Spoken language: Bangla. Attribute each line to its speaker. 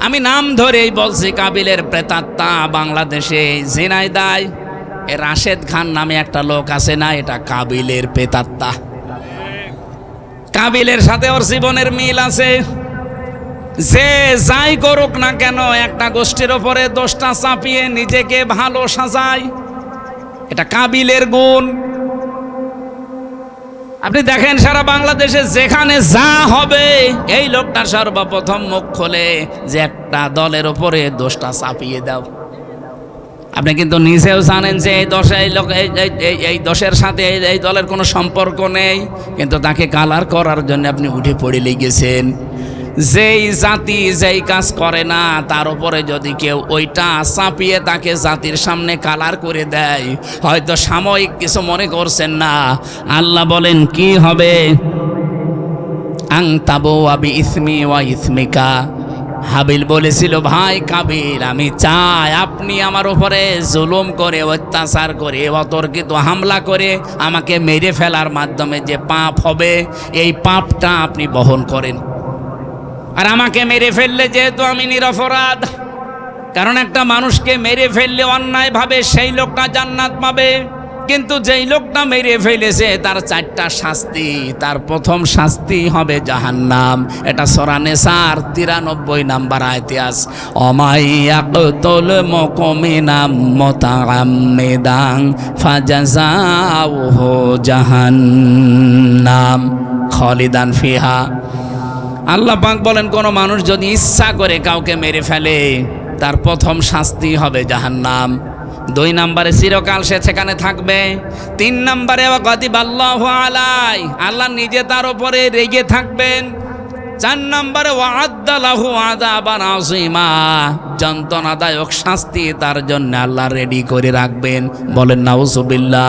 Speaker 1: আমি নাম ধরেই বলছি, কাবিলের প্রেতাত্মা বাংলাদেশে ঝিনাইদহ রাশেদ খান নামে একটা লোক আছে না, এটা কাবিলের প্রেতাত্মা। কাবিলের সাথে ওর জীবনের মিল আছে। যে যাই করুক না কেন, একটা গোষ্ঠীর ওপরে দোষটা চাপিয়ে নিজেকে ভালো সাজায়, এটা কাবিলের গুণ। আপনি দেখেন সারা বাংলাদেশে যেখানে যা হবে, এই লোকটা সর্বপ্রথম মুখ খোলে যে একটা দলের ওপরে দোষটা চাপিয়ে দাও। আপনি কিন্তু নিজেও জানেন যে এই দোষ, এই লোক এই দোষের সাথে এই দলের কোনো সম্পর্ক নেই, কিন্তু তাকে কালার করার জন্য আপনি উঠে পড়ে লেগেছেন। যেই জাতি যেই কাজ করে না, তার উপরে যদি কেউ ওইটা চাপিয়ে তাকে জাতির সামনে কালার করে দেয়, হয়তো সাময়িক কিছু মনে করছেন না, আল্লাহ বলেন কি হবে, আং তাবু আবি ইসমি ওয়া ইসমিকা। হাবিল বলেছিল, ভাই কাবিল, আমি চাই আপনি আমার উপরে জুলুম করে, অত্যাচার করে, অতর্কিত হামলা করে আমাকে মেরে ফেলার মাধ্যমে যে পাপ হবে, এই পাপটা আপনি বহন করেন। আর আমাকে মেরে ফেললে যেহেতু আমি নিরপরাধ, কারণ একটা মানুষকে মেরে ফেললে অন্যায়ভাবে সেই লোকটা জান্নাত পাবে, কিন্তু যেই লোকটা মেরে ফেলেছে তার চারটা শাস্তি। তার প্রথম শাস্তি হবে জাহান্নাম। এটা সূরা নিসার 93 নাম্বার আয়াতে আছে, অমাইয়াকুল মুমিনা মুতাআম্মিদান ফাজাযাউহু জাহান্নাম খালিদান ফিহা। আল্লাহ পাক বলেন, কোন মানুষ যদি ইচ্ছা করে কাউকে মেরে ফেলে, তার প্রথম শাস্তি হবে জাহান্নাম। 2 নম্বরে চিরকাল সে সেখানে থাকবে। 3 নম্বরে গাদিবাল্লাহু আলাই, আল্লাহ নিজে তার উপরে রেগে থাকবেন। 4 নম্বরে ওয়া'আদ্দা লাহু আযাবান আযীমা, যন্ত্রণাদায়ক শাস্তি তার জন্য আল্লাহ রেডি করে রাখবেন। বলেন নাউজুবিল্লাহ।